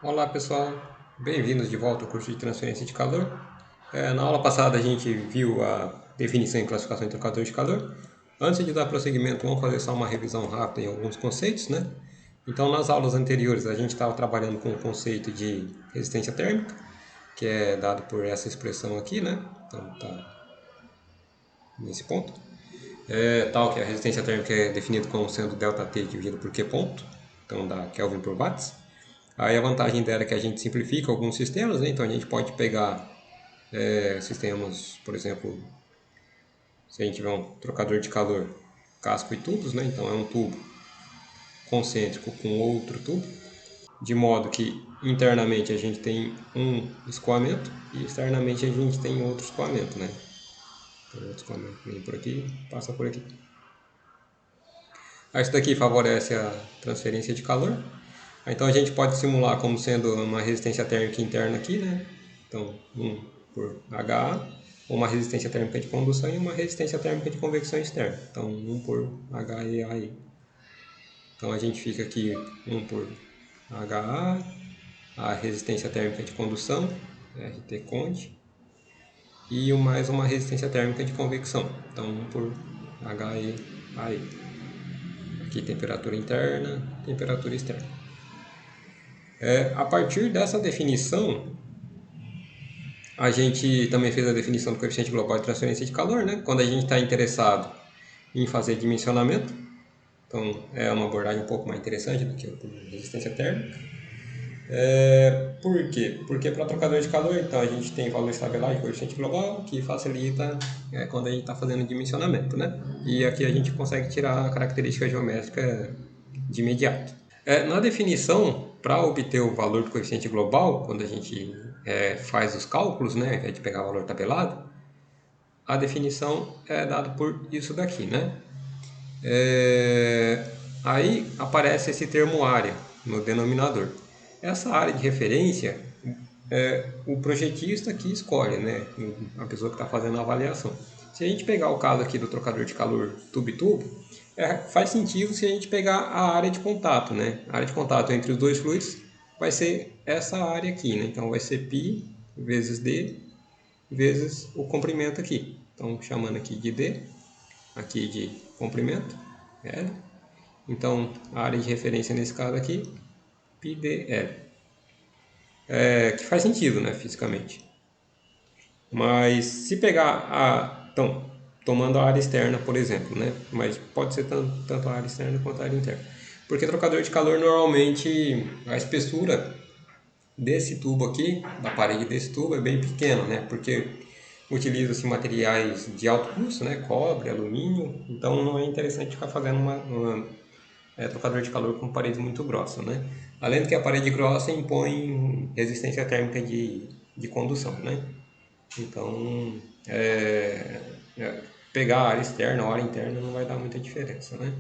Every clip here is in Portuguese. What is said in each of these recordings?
Olá pessoal, bem-vindos de volta ao curso de transferência de calor. Na aula passada a gente viu a definição e classificação de trocador de calor. Antes de dar prosseguimento, vamos fazer só uma revisão rápida em alguns conceitos, né? Então, nas aulas anteriores a gente estava trabalhando com o conceito de resistência térmica, que é dado por essa expressão aqui, né? Então, tá nesse ponto. Tal que a resistência térmica é definida como sendo ΔT dividido por Q ponto, então dá Kelvin por watts. Aí a vantagem dela é que a gente simplifica alguns sistemas, né? Então a gente pode pegar sistemas, por exemplo, se a gente tiver um trocador de calor, casco e tubos, né? Então é um tubo concêntrico com outro tubo, de modo que internamente a gente tem um escoamento e externamente a gente tem outro escoamento, né? Então, outro escoamento vem por aqui, passa por aqui. Isso daqui favorece a transferência de calor. Então a gente pode simular como sendo uma resistência térmica interna aqui, né? Então 1 por HA, uma resistência térmica de condução e uma resistência térmica de convecção externa. Então 1 por HEAI. Então a gente fica aqui 1 por HA, a resistência térmica de condução, RT conde, e mais uma resistência térmica de convecção. Então 1 por HEAI. Aqui temperatura interna, temperatura externa. A partir dessa definição, a gente também fez a definição do coeficiente global de transferência de calor, né? Quando a gente está interessado em fazer dimensionamento. Então, é uma abordagem um pouco mais interessante do que a resistência térmica. Por quê? Porque para trocador de calor, então, a gente tem valor de tabelagem, coeficiente global, que facilita quando a gente está fazendo dimensionamento, né? E aqui a gente consegue tirar a característica geométrica de imediato. Na definição, para obter o valor do coeficiente global, quando a gente faz os cálculos, né, ao invés de pegar o valor tabelado, a definição é dada por isso daqui, né? Aí aparece esse termo área no denominador. Essa área de referência é o projetista que escolhe, né? A pessoa que está fazendo a avaliação. Se a gente pegar o caso aqui do trocador de calor tubo-tubo, faz sentido se a gente pegar a área de contato, né? A área de contato entre os dois fluidos vai ser essa área aqui, né? Então vai ser π vezes d vezes o comprimento aqui. Então chamando aqui de d, aqui de comprimento, L. Então a área de referência nesse caso aqui, πdL. Que faz sentido, né, fisicamente. Mas se pegar então, tomando a área externa, por exemplo, né? Mas pode ser tanto a área externa quanto a área interna. Porque trocador de calor, normalmente, a espessura desse tubo aqui, da parede desse tubo, é bem pequena, né? Porque utiliza-se materiais de alto custo, né? Cobre, alumínio. Então, não é interessante ficar fazendo trocador de calor com parede muito grossa, né? Além do que a parede grossa impõe resistência térmica de condução, né? Então, pegar a área externa ou a área interna não vai dar muita diferença, né?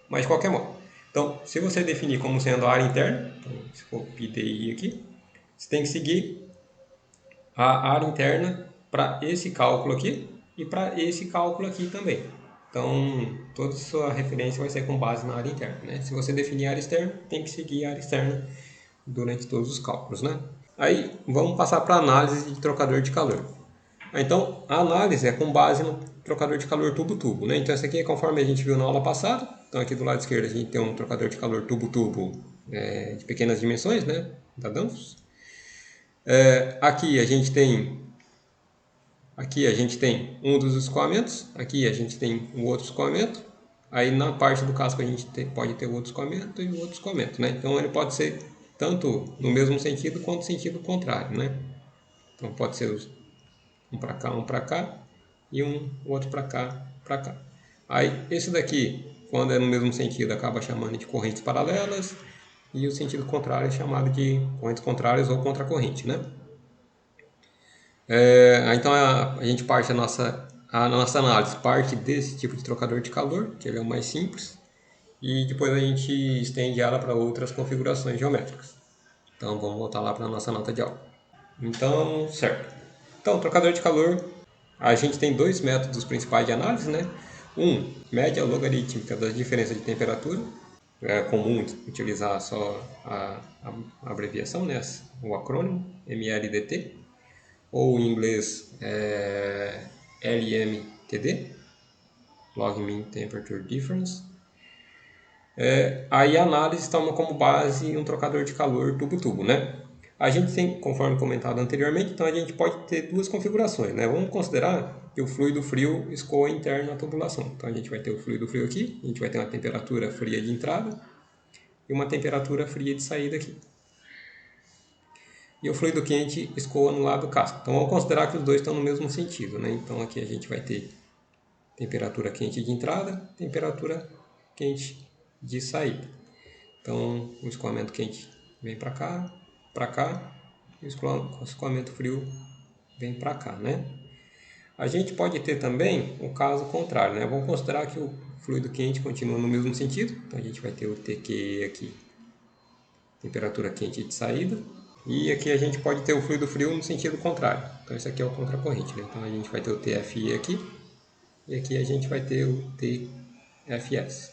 Mas de qualquer modo. Então, se você definir como sendo a área interna, então, se for PDI aqui, você tem que seguir a área interna para esse cálculo aqui e para esse cálculo aqui também. Então, toda a sua referência vai ser com base na área interna, né? Se você definir a área externa, tem que seguir a área externa durante todos os cálculos, né? Aí, vamos passar para a análise de trocador de calor. Então, a análise é com base no trocador de calor tubo-tubo, né? Então, essa aqui é conforme a gente viu na aula passada. Então, aqui do lado esquerdo a gente tem um trocador de calor tubo-tubo de pequenas dimensões, né? Da Danfoss. Aqui a gente tem um dos escoamentos, aqui a gente tem um outro escoamento, aí na parte do casco a gente pode ter outro escoamento e outro escoamento, né? Então ele pode ser tanto no mesmo sentido quanto no sentido contrário, né? Então pode ser um para cá e um outro para cá, para cá. Aí esse daqui, quando é no mesmo sentido, acaba chamando de correntes paralelas e o sentido contrário é chamado de correntes contrárias ou contracorrente, né? Então a gente parte a nossa análise parte desse tipo de trocador de calor, que ele é o mais simples, e depois a gente estende ela para outras configurações geométricas. Então vamos voltar lá para a nossa nota de aula. Então, certo. Então, trocador de calor, a gente tem dois métodos principais de análise, né? Um, média logarítmica das diferenças de temperatura, é comum utilizar só a abreviação, né? O acrônimo MLDT, ou em inglês LMTD, Log Mean Temperature Difference. Aí a análise toma como base um trocador de calor tubo-tubo, né? A gente tem, conforme comentado anteriormente, então a gente pode ter duas configurações, né? Vamos considerar que o fluido frio escoa interno na tubulação. Então a gente vai ter o fluido frio aqui, a gente vai ter uma temperatura fria de entrada e uma temperatura fria de saída aqui. E o fluido quente escoa no lado casco. Então vamos considerar que os dois estão no mesmo sentido, né? Então aqui a gente vai ter temperatura quente de entrada, temperatura quente de saída. Então o escoamento quente vem para cá, e o escoamento frio vem para cá, né? A gente pode ter também o caso contrário, né? Vamos considerar que o fluido quente continua no mesmo sentido. Então a gente vai ter o TQE aqui, temperatura quente de saída. E aqui a gente pode ter o fluido frio no sentido contrário. Então esse aqui é o contracorrente, né? Então a gente vai ter o TFE aqui. E aqui a gente vai ter o TFS.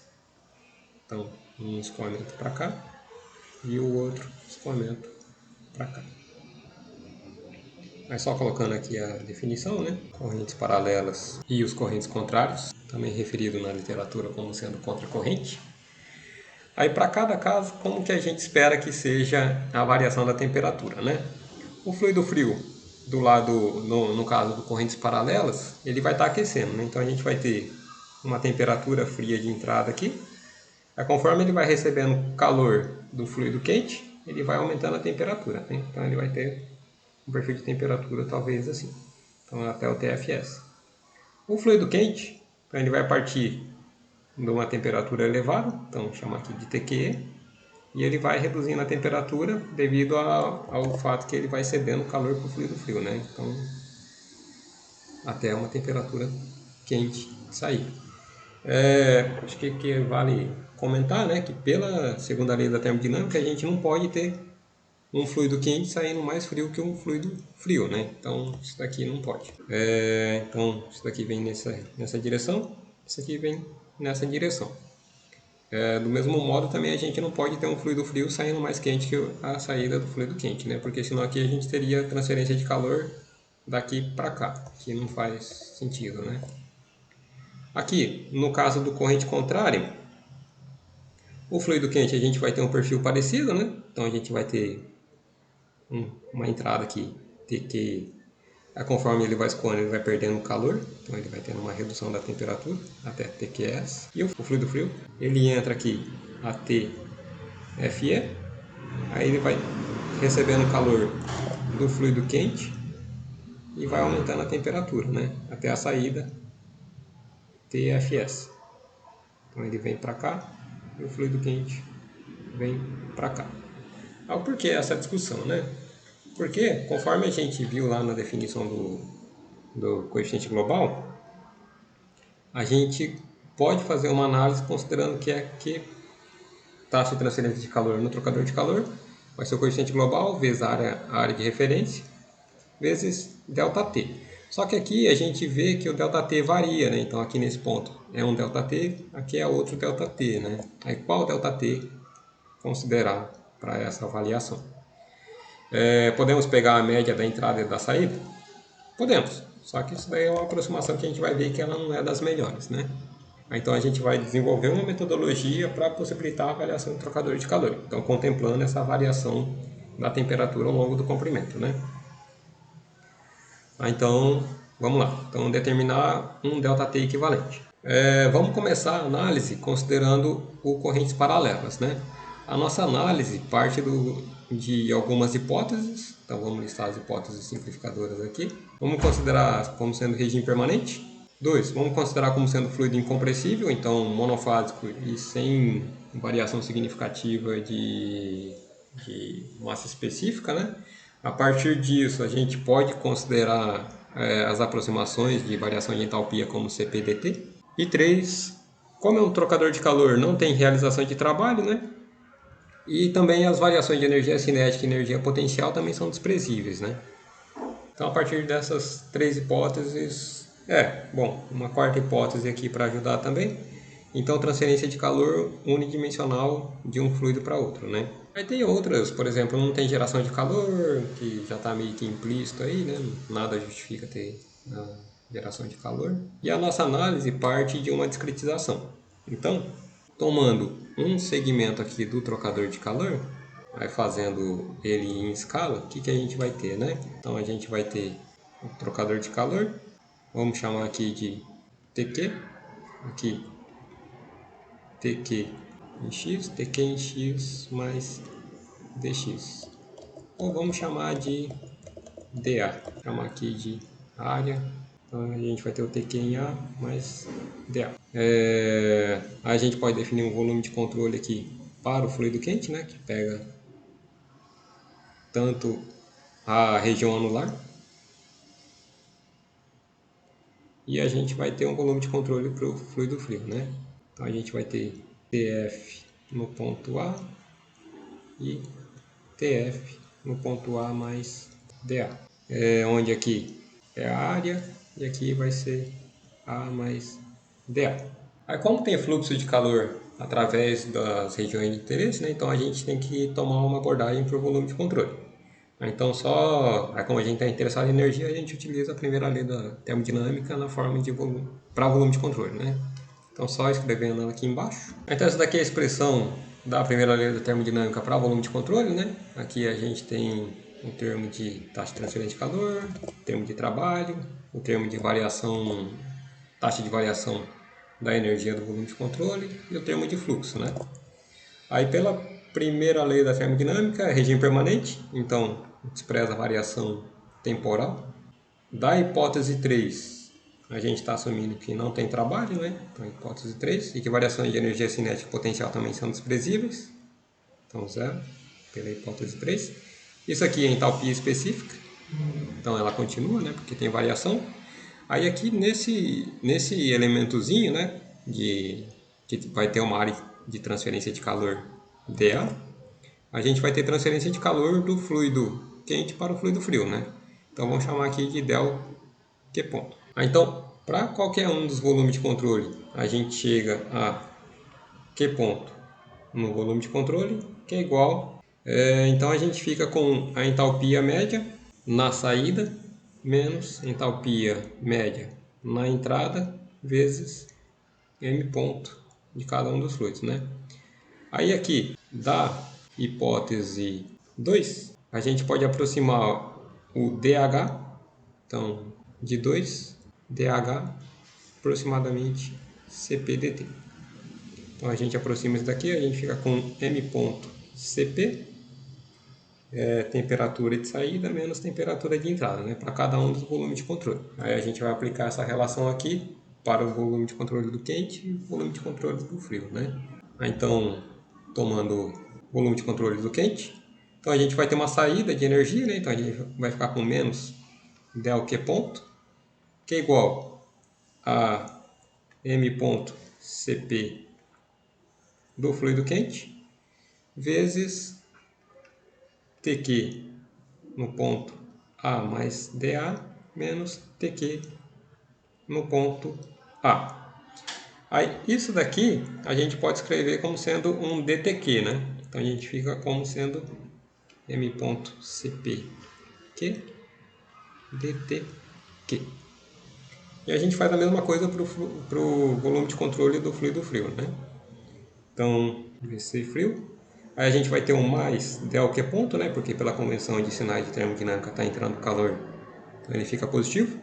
Então um escoamento para cá e o outro escoamento para cá. Mas só colocando aqui a definição, né? Correntes paralelas e os correntes contrários, também referido na literatura como sendo contracorrente. Aí para cada caso, como que a gente espera que seja a variação da temperatura, né? O fluido frio, do lado, no caso de correntes paralelas, ele vai estar aquecendo, né? Então a gente vai ter uma temperatura fria de entrada aqui. Aí, conforme ele vai recebendo calor do fluido quente, ele vai aumentando a temperatura, né? Então ele vai ter um perfil de temperatura talvez assim, então até o TFS. O fluido quente, então ele vai partir de uma temperatura elevada, então chama aqui de TQE, e ele vai reduzindo a temperatura devido ao fato que ele vai cedendo calor para o fluido frio, né? Então até uma temperatura quente sair. Acho que vale comentar, né, que pela segunda lei da termodinâmica a gente não pode ter um fluido quente saindo mais frio que um fluido frio, né? Então isso daqui não pode. Então isso daqui vem nessa direção, isso aqui vem nessa direção. Do mesmo modo também a gente não pode ter um fluido frio saindo mais quente que a saída do fluido quente, né? Porque senão aqui a gente teria transferência de calor daqui para cá, que não faz sentido, né? Aqui, no caso do corrente contrário, o fluido quente a gente vai ter um perfil parecido, né? Então a gente vai ter uma entrada aqui, que conforme ele vai escoando, ele vai perdendo calor, então ele vai tendo uma redução da temperatura até TQS. E o fluido frio, ele entra aqui a TFE, aí ele vai recebendo calor do fluido quente e vai aumentando a temperatura, né, até a saída TFS. Então ele vem para cá e o fluido quente vem para cá. Por que essa discussão, né? Porque, conforme a gente viu lá na definição do coeficiente global, a gente pode fazer uma análise considerando que taxa de transferência de calor no trocador de calor vai ser o coeficiente global vezes a área de referência vezes ΔT. Só que aqui a gente vê que o ΔT varia, né? Então aqui nesse ponto é um ΔT, aqui é outro ΔT, né? Aí qual ΔT considerar para essa avaliação? Podemos pegar a média da entrada e da saída? Podemos, só que isso daí é uma aproximação que a gente vai ver que ela não é das melhores, né? Então a gente vai desenvolver uma metodologia para possibilitar a avaliação do trocador de calor, então contemplando essa variação da temperatura ao longo do comprimento, né? Então vamos lá, então determinar um ΔT equivalente. Vamos começar a análise considerando o correntes paralelas, né? A nossa análise parte de algumas hipóteses, então vamos listar as hipóteses simplificadoras aqui. Vamos considerar como sendo regime permanente. 2. Vamos considerar como sendo fluido incompressível, então monofásico e sem variação significativa de massa específica, né? A partir disso, a gente pode considerar as aproximações de variação de entalpia como CPDT. E 3. Como é um trocador de calor, não tem realização de trabalho, né? E também as variações de energia cinética e energia potencial também são desprezíveis, né? Então, a partir dessas 3 hipóteses, uma quarta hipótese aqui para ajudar também, Então, transferência de calor unidimensional de um fluido para outro, né? Aí tem outras, por exemplo, não tem geração de calor, que já está meio que implícito aí, né? Nada justifica ter geração de calor. E a nossa análise parte de uma discretização. Então, tomando um segmento aqui do trocador de calor, vai fazendo ele em escala, o que a gente vai ter, né? Então, a gente vai ter o trocador de calor, vamos chamar aqui de TQ, aqui TQ em x mais dx. Ou vamos chamar de dA, chamar aqui de área. Então a gente vai ter o TQ em A mais dA. A gente pode definir um volume de controle aqui para o fluido quente, né, que pega tanto a região anular. E a gente vai ter um volume de controle para o fluido frio, né? Então a gente vai ter TF no ponto A e TF no ponto A mais dA. Onde aqui é a área e aqui vai ser A mais dA. Aí como tem fluxo de calor através das regiões de interesse, né, então a gente tem que tomar uma abordagem para o volume de controle. Então como a gente está interessado em energia, a gente utiliza a primeira lei da termodinâmica na forma de volume, para volume de controle, né? Então só escrevendo ela aqui embaixo. Então essa daqui é a expressão da primeira lei da termodinâmica para volume de controle, né? Aqui a gente tem o termo de taxa de transferência de calor, o termo de trabalho, o termo de variação, taxa de variação da energia do volume de controle e o termo de fluxo, né? Aí pela primeira lei da termodinâmica, é regime permanente, então expressa a variação temporal. Da hipótese 3, a gente está assumindo que não tem trabalho, né? Então, hipótese 3, e que variações de energia cinética e potencial também são desprezíveis. Então, zero, pela hipótese 3. Isso aqui é entalpia específica, então ela continua, né? Porque tem variação. Aí aqui nesse elementozinho, né? Que vai ter uma área de transferência de calor dA, a gente vai ter transferência de calor do fluido quente para o fluido frio, né? Então vamos chamar aqui de del Q ponto. Então, para qualquer um dos volumes de controle, a gente chega a Q ponto no volume de controle, que é igual. Então a gente fica com a entalpia média na saída menos entalpia média na entrada vezes M ponto de cada um dos fluidos, né? Aí aqui, da hipótese 2, a gente pode aproximar o DH, então de 2, DH, aproximadamente CPdt. Então a gente aproxima isso daqui, a gente fica com M ponto CP, temperatura de saída menos temperatura de entrada, né, para cada um dos volumes de controle. Aí a gente vai aplicar essa relação aqui para o volume de controle do quente e o volume de controle do frio, né? Então, tomando volume de controle do quente, então a gente vai ter uma saída de energia, né? Então a gente vai ficar com menos del Q ponto, que é igual a M ponto CP do fluido quente, vezes TQ no ponto A mais dA, menos TQ no ponto A. Aí, isso daqui a gente pode escrever como sendo um DTQ, né? Então a gente fica como sendo M.CPQ DTQ. E a gente faz a mesma coisa para o volume de controle do fluido frio, né? Então, VC frio. Aí a gente vai ter um mais del Q ponto, né? Porque pela convenção de sinais de termodinâmica está entrando calor, então ele fica positivo.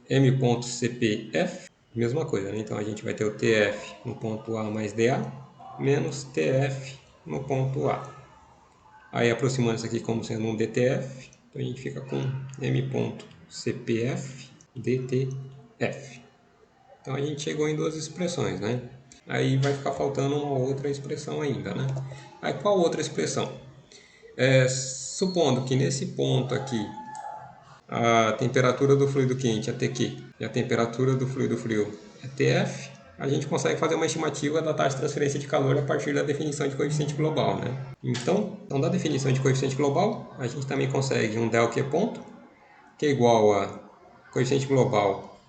M.CPF, mesma coisa, né? Então a gente vai ter o TF no ponto A mais dA, menos TF no ponto A. Aí aproximando isso aqui como sendo um DTF, então a gente fica com M.CPF DTF. Então a gente chegou em duas expressões, né? Aí vai ficar faltando uma outra expressão ainda, né? Aí qual outra expressão? Supondo que nesse ponto aqui a temperatura do fluido quente é TQ e a temperatura do fluido frio é TF, a gente consegue fazer uma estimativa da taxa de transferência de calor a partir da definição de coeficiente global, né? Então da definição de coeficiente global, a gente também consegue um del Q ponto, que é igual a coeficiente global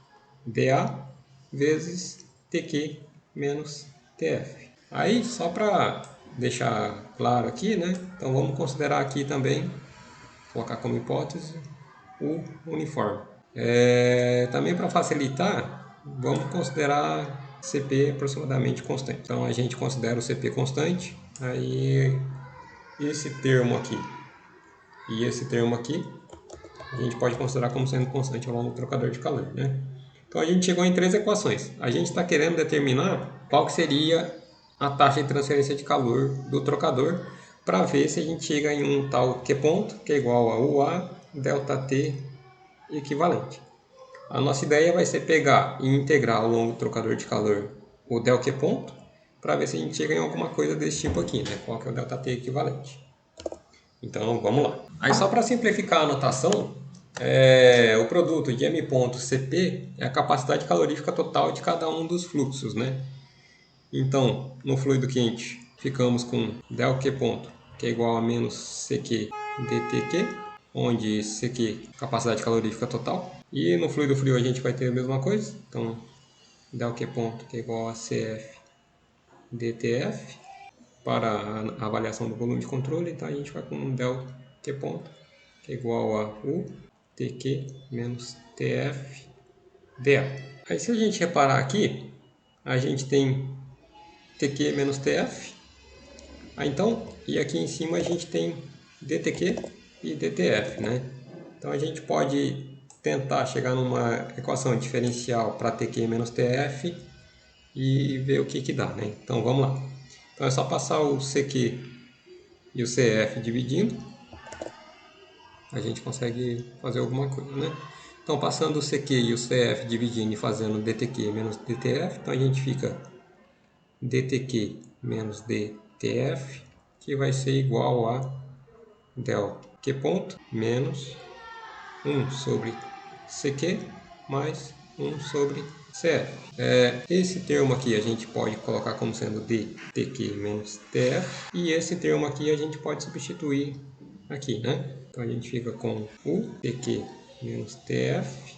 dA vezes TQ menos TF. Aí, só para deixar claro aqui, né? Então vamos considerar aqui também, colocar como hipótese, o uniforme. Também para facilitar, vamos considerar CP aproximadamente constante. Então a gente considera o CP constante, aí esse termo aqui e esse termo aqui a gente pode considerar como sendo constante ao longo do trocador de calor, né? Então a gente chegou em 3 equações. A gente está querendo determinar qual que seria a taxa de transferência de calor do trocador para ver se a gente chega em um tal Q ponto, que é igual a UA delta T equivalente. A nossa ideia vai ser pegar e integrar ao longo do trocador de calor o del Q ponto para ver se a gente chega em alguma coisa desse tipo aqui, né? Qual que é o delta T equivalente. Então vamos lá. Aí só para simplificar a anotação, o produto de M ponto CP é a capacidade calorífica total de cada um dos fluxos, né? Então, no fluido quente, ficamos com del Q ponto, que é igual a menos CQ dTQ, onde CQ, capacidade calorífica total. E no fluido frio a gente vai ter a mesma coisa, então del Q ponto, que é igual a CF dTF, para a avaliação do volume de controle, então a gente vai com del Q ponto, que é igual a U TQ menos TF dA. Aí se a gente reparar aqui, a gente tem TQ menos TF. Então, e aqui em cima a gente tem DTQ e DTF, né? Então a gente pode tentar chegar numa equação diferencial para TQ menos TF e ver o que dá, né? Então vamos lá. Então é só passar o CQ e o CF dividindo, a gente consegue fazer alguma coisa, né? Então passando o CQ e o CF dividindo e fazendo DTQ menos DTF, então a gente fica DTQ menos DTF, que vai ser igual a del Q ponto menos 1 sobre CQ mais 1 sobre CF. Esse termo aqui a gente pode colocar como sendo DTQ menos TF, e esse termo aqui a gente pode substituir aqui, né? Então a gente fica com o TQ menos TF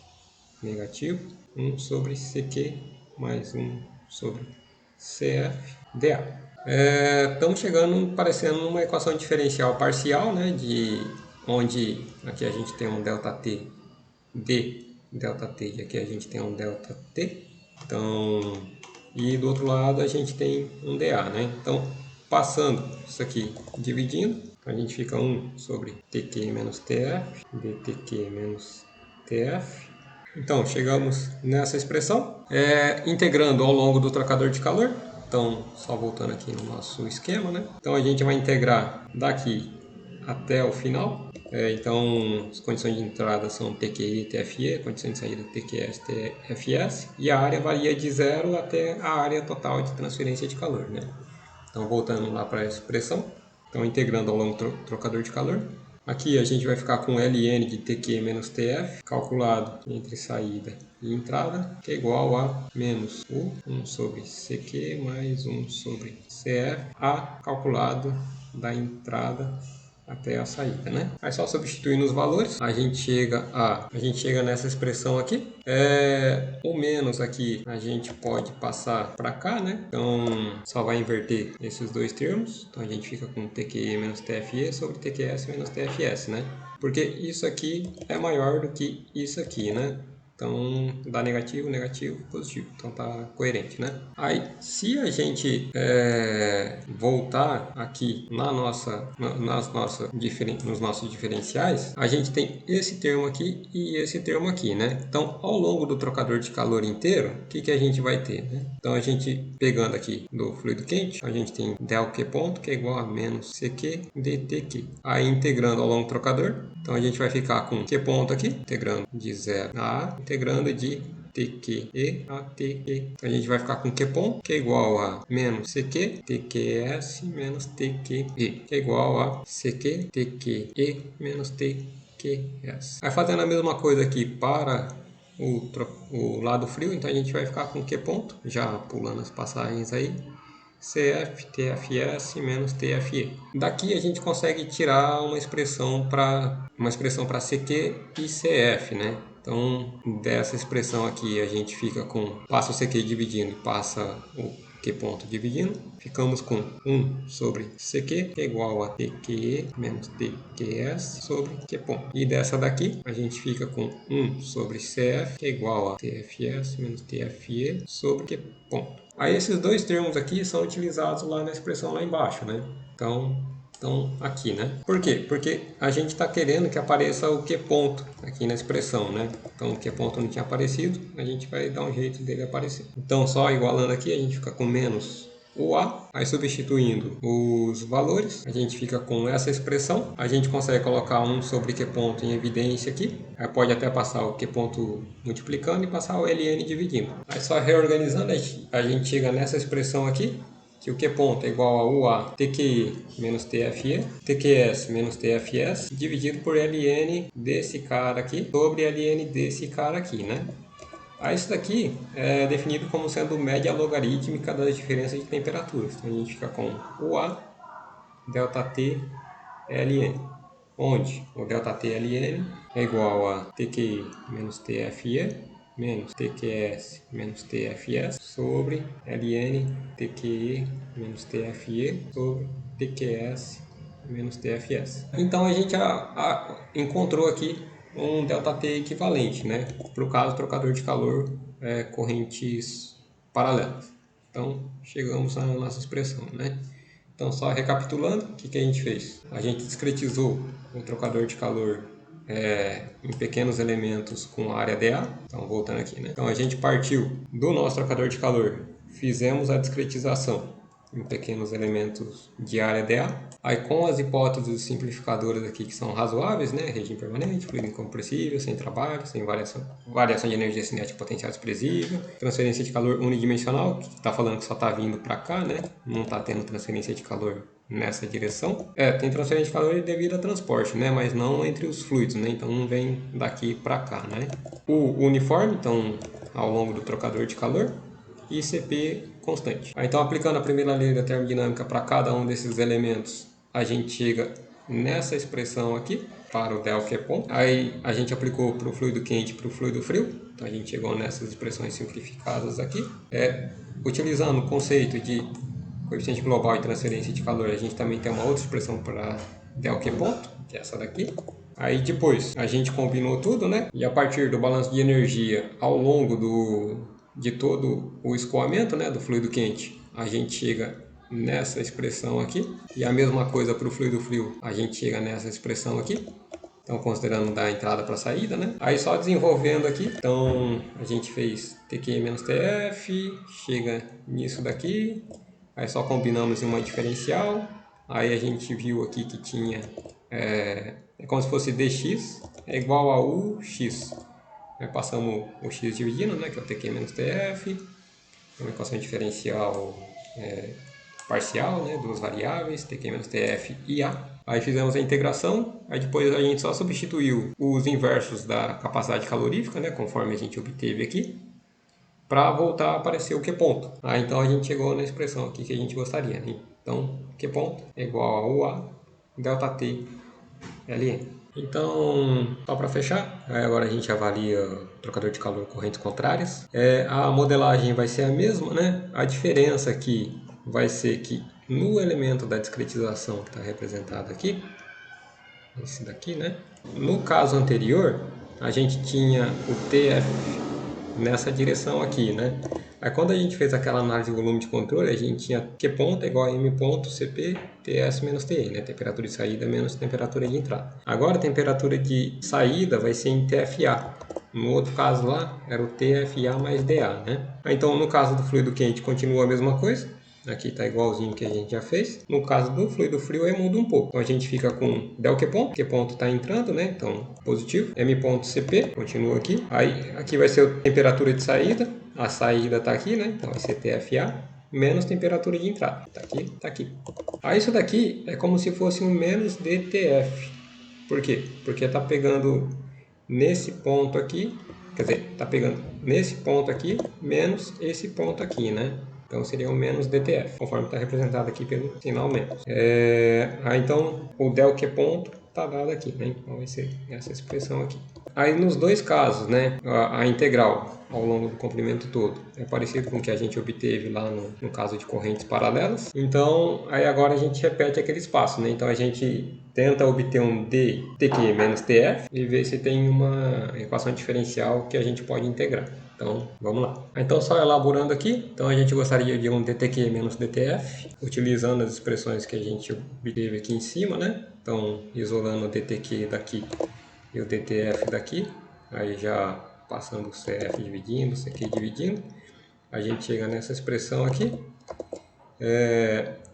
negativo, 1 sobre CQ mais 1 sobre CF dA. Estamos chegando parecendo uma equação diferencial parcial, né, onde aqui a gente tem um ΔT d ΔT e aqui a gente tem um ΔT. Então, e do outro lado a gente tem um dA, né? Então, passando isso aqui dividindo, a gente fica 1 sobre TQ menos TF, dTQ menos TF. Então, chegamos nessa expressão, integrando ao longo do trocador de calor. Então, só voltando aqui no nosso esquema, né? Então, a gente vai integrar daqui até o final. Então, as condições de entrada são TQI e TFE, condições de saída TQS e TFS, e a área varia de 0 até a área total de transferência de calor, né? Então, voltando lá para a expressão, então integrando ao longo do trocador de calor. Aqui a gente vai ficar com Ln de TQ menos TF, calculado entre saída e entrada, que é igual a menos U, 1 sobre CQ mais 1 sobre CF, A calculado da entrada até a saída, né? Aí só substituindo os valores, a gente chega nessa expressão aqui. O menos aqui a gente pode passar para cá, né? Então só vai inverter esses dois termos. Então a gente fica com TQE menos TFE sobre TQS menos TFS, né? Porque isso aqui é maior do que isso aqui, né? Então dá negativo, negativo, positivo. Então tá coerente, né? Aí se a gente voltar aqui nos nossos diferenciais, a gente tem esse termo aqui e esse termo aqui, né? Então ao longo do trocador de calor inteiro, o que a gente vai ter, né? Então a gente pegando aqui do fluido quente, a gente tem del Q ponto, que é igual a menos CQ dTQ. Aí integrando ao longo do trocador, então a gente vai ficar com Q ponto aqui, integrando de 0 a A, integrando de TQE a TE. Então a gente vai ficar com Q ponto, que é igual a menos CQ, TQS menos TQE, que é igual a CQ, TQE menos TQS. Aí fazendo a mesma coisa aqui para o lado frio, então a gente vai ficar com Q ponto, já pulando as passagens aí, CF, TFS menos TFE. Daqui a gente consegue tirar uma expressão para CQ e CF, né? Então, dessa expressão aqui a gente fica com, passa o CQ dividindo, passa o Q ponto dividindo, ficamos com 1 sobre CQ, que é igual a TQE menos TQS sobre Q ponto. E dessa daqui, a gente fica com 1 sobre CF, que é igual a TFS menos TFE sobre Q ponto. Aí esses dois termos aqui são utilizados lá na expressão lá embaixo, né? Então aqui, né? Por quê? Porque a gente está querendo que apareça o Q ponto aqui na expressão, né? Então o Q ponto não tinha aparecido, a gente vai dar um jeito dele aparecer. Então só igualando aqui, a gente fica com menos o A, aí substituindo os valores, a gente fica com essa expressão, a gente consegue colocar 1 sobre Q ponto em evidência aqui, aí pode até passar o Q ponto multiplicando e passar o LN dividindo. Aí só reorganizando, a gente chega nessa expressão aqui, que o Q ponto é igual a UA TQI menos TFE, TQS menos TFS, dividido por LN desse cara aqui, sobre LN desse cara aqui, né? Aí isso daqui é definido como sendo média logarítmica das diferenças de temperaturas. Então a gente fica com UA ΔT LN, onde o ΔT LN é igual a TQI menos TFE menos TQS menos TFS sobre LN TQE menos TFE sobre TQS menos TFS. Então a gente encontrou aqui um ΔT equivalente, né? Para o caso trocador de calor correntes paralelas. Então chegamos na nossa expressão, né? Então só recapitulando, o que a gente fez? A gente discretizou o trocador de calor em pequenos elementos com área dA. Então voltando aqui, né? Então a gente partiu do nosso trocador de calor, fizemos a discretização em pequenos elementos de área dA. Aí com as hipóteses simplificadoras aqui que são razoáveis, né? Regime permanente, fluido incompressível, sem trabalho, sem variação de energia cinética potencial desprezível, transferência de calor unidimensional, que está falando que só está vindo para cá, né? Não está tendo transferência de calor nessa direção. Tem transferência de calor devido a transporte, né? Mas não entre os fluidos, né? Então não vem daqui para cá, né? O uniforme, então ao longo do trocador de calor, e CP constante. Então, aplicando a primeira lei da termodinâmica para cada um desses elementos, a gente chega nessa expressão aqui, para o ΔQ ponto. Aí a gente aplicou para o fluido quente e para o fluido frio. Então, a gente chegou nessas expressões simplificadas aqui. Utilizando o conceito de coeficiente global e transferência de calor, a gente também tem uma outra expressão para ΔQ ponto, que é essa daqui. Aí depois a gente combinou tudo, né? E a partir do balanço de energia ao longo de todo o escoamento, né, do fluido quente, a gente chega nessa expressão aqui. E a mesma coisa para o fluido frio, a gente chega nessa expressão aqui. Então, considerando da entrada para a saída, né? Aí só desenvolvendo aqui, então a gente fez TQ menos TF, chega nisso daqui. Aí só combinamos em uma diferencial. Aí a gente viu aqui que tinha, é como se fosse dx é igual a ux. Aí passamos o x dividindo, né, que é o TQ menos TF. Uma equação diferencial parcial, né, duas variáveis, TQ menos TF e A. Aí fizemos a integração, aí depois a gente só substituiu os inversos da capacidade calorífica, né, conforme a gente obteve aqui, para voltar a aparecer o Q ponto. Então a gente chegou na expressão aqui que a gente gostaria, né? Então Q ponto é igual a UA ΔT LN. Então, só para fechar, agora a gente avalia o trocador de calor correntes contrárias. A modelagem vai ser a mesma, né? A diferença aqui vai ser que no elemento da discretização que está representado aqui, esse daqui, né? No caso anterior, a gente tinha o TF nessa direção aqui, né? Aí quando a gente fez aquela análise de volume de controle, a gente tinha Q ponto é igual a M ponto CP TS menos TE, né? Temperatura de saída menos temperatura de entrada. Agora a temperatura de saída vai ser em TFA. No outro caso lá era o TFA mais DA, né? Então no caso do fluido quente continua a mesma coisa. Aqui está igualzinho que a gente já fez. No caso do fluido frio, aí muda um pouco. Então a gente fica com ΔQ ponto. Q ponto está entrando, né? Então positivo. M ponto CP, continua aqui. Aí aqui vai ser a temperatura de saída. A saída está aqui, né? Então vai ser TFA menos temperatura de entrada. Está aqui, está aqui. Aí isso daqui é como se fosse um menos DTF. Por quê? Porque está pegando nesse ponto aqui. Quer dizer, está pegando nesse ponto aqui menos esse ponto aqui, né? Então seria o menos DTF, conforme está representado aqui pelo sinal menos. Então o ΔQ ponto está dado aqui, né? Então vai ser essa expressão aqui. Aí nos dois casos, né, a integral ao longo do comprimento todo é parecido com o que a gente obteve lá no caso de correntes paralelas. Então, aí agora a gente repete aquele espaço, né? Então a gente tenta obter um dtq menos tf e ver se tem uma equação diferencial que a gente pode integrar. Então, vamos lá. Então, só elaborando aqui, então a gente gostaria de um dtq menos dtf, utilizando as expressões que a gente obteve aqui em cima, né? Então, isolando o dtq daqui e o dtf daqui, aí já passando o CF dividindo, o CQ dividindo, a gente chega nessa expressão aqui.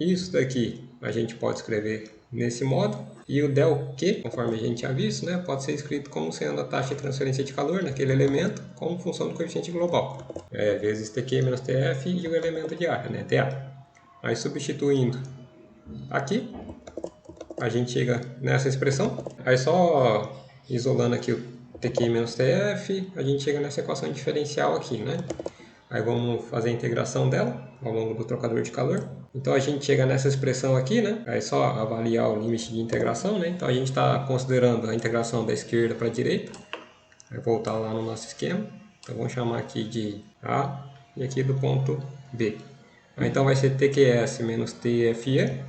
Isso daqui a gente pode escrever nesse modo, e o del Q, conforme a gente já visto, né, pode ser escrito como sendo a taxa de transferência de calor naquele elemento como função do coeficiente global, vezes Tq menos Tf e o elemento de área, né, Ta. Aí substituindo aqui, a gente chega nessa expressão, aí só isolando aqui o Tq menos Tf, a gente chega nessa equação diferencial aqui, né? Aí vamos fazer a integração dela ao longo do trocador de calor. Então a gente chega nessa expressão aqui, né? Aí é só avaliar o limite de integração, né? Então a gente está considerando a integração da esquerda para a direita. Vai voltar lá no nosso esquema. Então vamos chamar aqui de A e aqui do ponto B. Então vai ser TQS menos TFE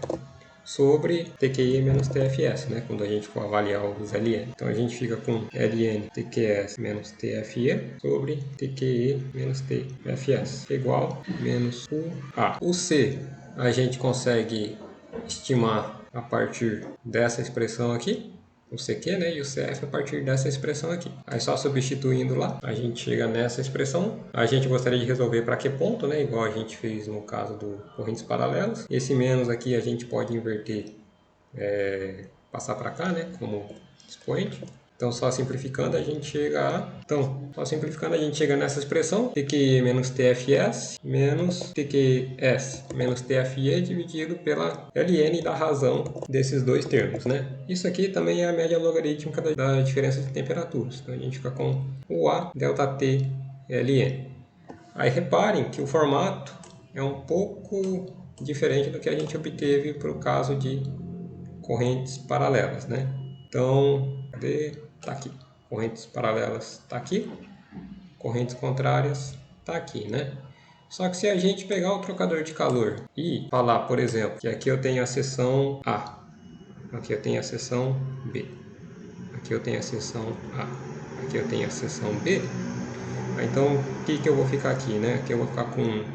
sobre TQI menos TFS, né? Quando a gente for avaliar os LN. Então a gente fica com LN TQS menos TFE sobre TQI menos TFS, igual menos UA. O C a gente consegue estimar a partir dessa expressão aqui, o CQ, né, e o CF a partir dessa expressão aqui. Aí só substituindo lá, a gente chega nessa expressão. A gente gostaria de resolver para que ponto, né, igual a gente fez no caso do correntes paralelas. Esse menos aqui a gente pode inverter, passar para cá, né, como expoente. Então, só simplificando, a gente chega nessa expressão, TQE menos TFS menos TQS menos TFE dividido pela ln da razão desses dois termos, né? Isso aqui também é a média logarítmica da diferença de temperaturas. Então, a gente fica com o A delta T ln. Aí, reparem que o formato é um pouco diferente do que a gente obteve para o caso de correntes paralelas, né? Então, cadê? Tá aqui. Correntes paralelas tá aqui. Correntes contrárias tá aqui, né? Só que se a gente pegar o trocador de calor e falar, por exemplo, que aqui eu tenho a seção A, aqui eu tenho a seção B, aqui eu tenho a seção A, aqui eu tenho a seção B, então o que eu vou ficar aqui, né? Aqui eu vou ficar com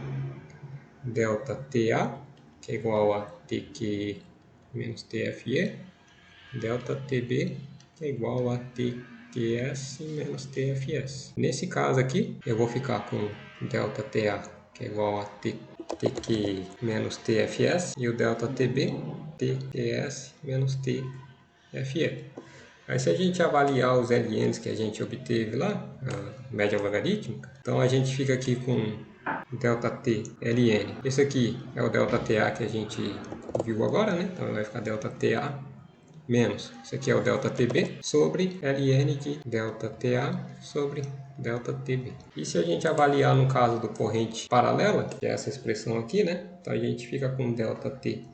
delta TA, que é igual a TQ menos TFE, delta TB é igual a TQS menos TFS. Nesse caso aqui, eu vou ficar com delta TA, que é igual a TQ menos TFS, e o delta TB, TQS menos TFE. Aí se a gente avaliar os LNs que a gente obteve lá, a média logarítmica, então a gente fica aqui com delta T ln. Esse aqui é o delta TA que a gente viu agora, né? Então vai ficar delta TA menos, isso aqui é o delta TB, sobre ln de delta TA sobre delta TB. E se a gente avaliar no caso do corrente paralela, que é essa expressão aqui, né? Então a gente fica com delta T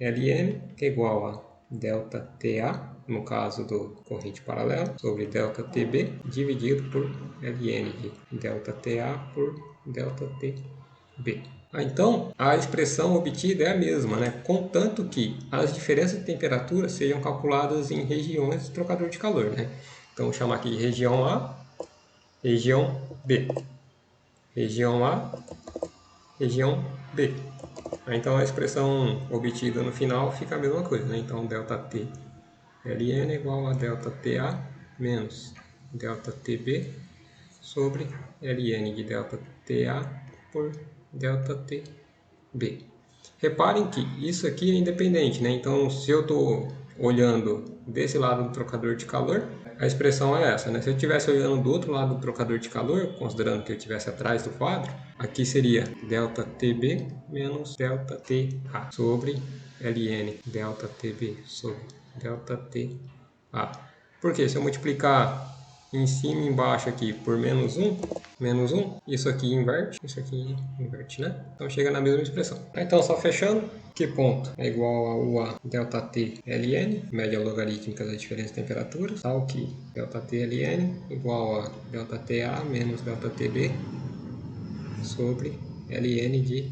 ln, que é igual a delta TA, no caso do corrente paralela, sobre delta TB, dividido por ln de delta TA por delta TB. Então, a expressão obtida é a mesma, né? Contanto que as diferenças de temperatura sejam calculadas em regiões do trocador de calor, né? Então, vou chamar aqui de região A, região B, região A, região B. Então, a expressão obtida no final fica a mesma coisa, né? Então, delta T ln é igual a delta TA menos delta TB sobre ln de delta TA por delta TB. Reparem que isso aqui é independente, né? Então, se eu estou olhando desse lado do trocador de calor, a expressão é essa, né? Se eu estivesse olhando do outro lado do trocador de calor, considerando que eu estivesse atrás do quadro, aqui seria delta TB menos delta TA sobre ln delta TB sobre delta TA. Porque se eu multiplicar em cima e embaixo aqui por menos 1, isso aqui inverte, né? Então chega na mesma expressão. Então, só fechando, que ponto é igual a UA delta T ln, média logarítmica da diferença de temperaturas, tal que delta T ln igual a delta TA menos delta TB sobre ln de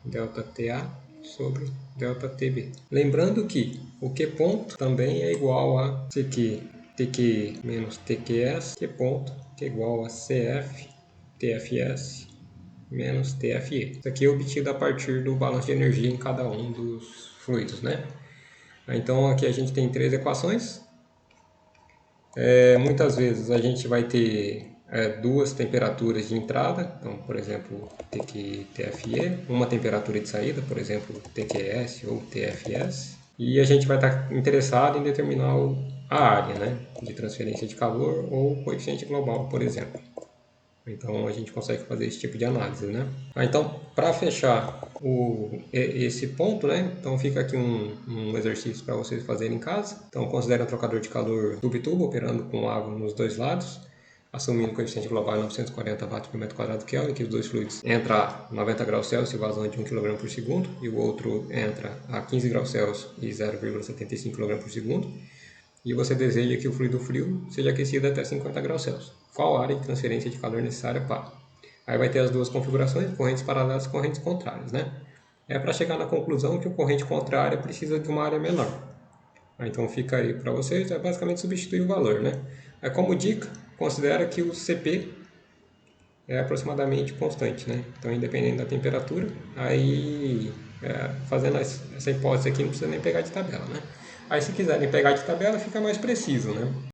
delta TA sobre delta TB. Lembrando que o Q ponto também é igual a CQ, TQ menos TQS, Q ponto, que é igual a CF, TFS menos TFE. Isso aqui é obtido a partir do balanço de energia em cada um dos fluidos, né? Então aqui a gente tem 3 equações. Muitas vezes a gente vai ter duas temperaturas de entrada, então, por exemplo, TQ, TFE, uma temperatura de saída, por exemplo, TQS ou TFS, e a gente vai estar interessado em determinar a área, né, de transferência de calor ou coeficiente global, por exemplo. Então a gente consegue fazer esse tipo de análise, né? Então, para fechar esse ponto, né? Então fica aqui um exercício para vocês fazerem em casa. Então considere um trocador de calor tubo-tubo operando com água nos dois lados, assumindo o coeficiente global em 940 watts por metro quadrado Kelvin, que os dois fluidos entram a 90 graus Celsius e vazam de 1 kg por segundo, e o outro entra a 15 graus Celsius e 0,75 kg por segundo. E você deseja que o fluido frio seja aquecido até 50 graus Celsius. Qual a área de transferência de calor necessária para? Aí vai ter as duas configurações, correntes paralelas e correntes contrárias, né? É para chegar na conclusão que o corrente contrária precisa de uma área menor. Então fica aí para vocês, é basicamente substituir o valor, né? Aí como dica, considera que o CP é aproximadamente constante, né? Então independente da temperatura, aí fazendo essa hipótese aqui não precisa nem pegar de tabela, né? Aí se quiserem pegar de tabela fica mais preciso, né?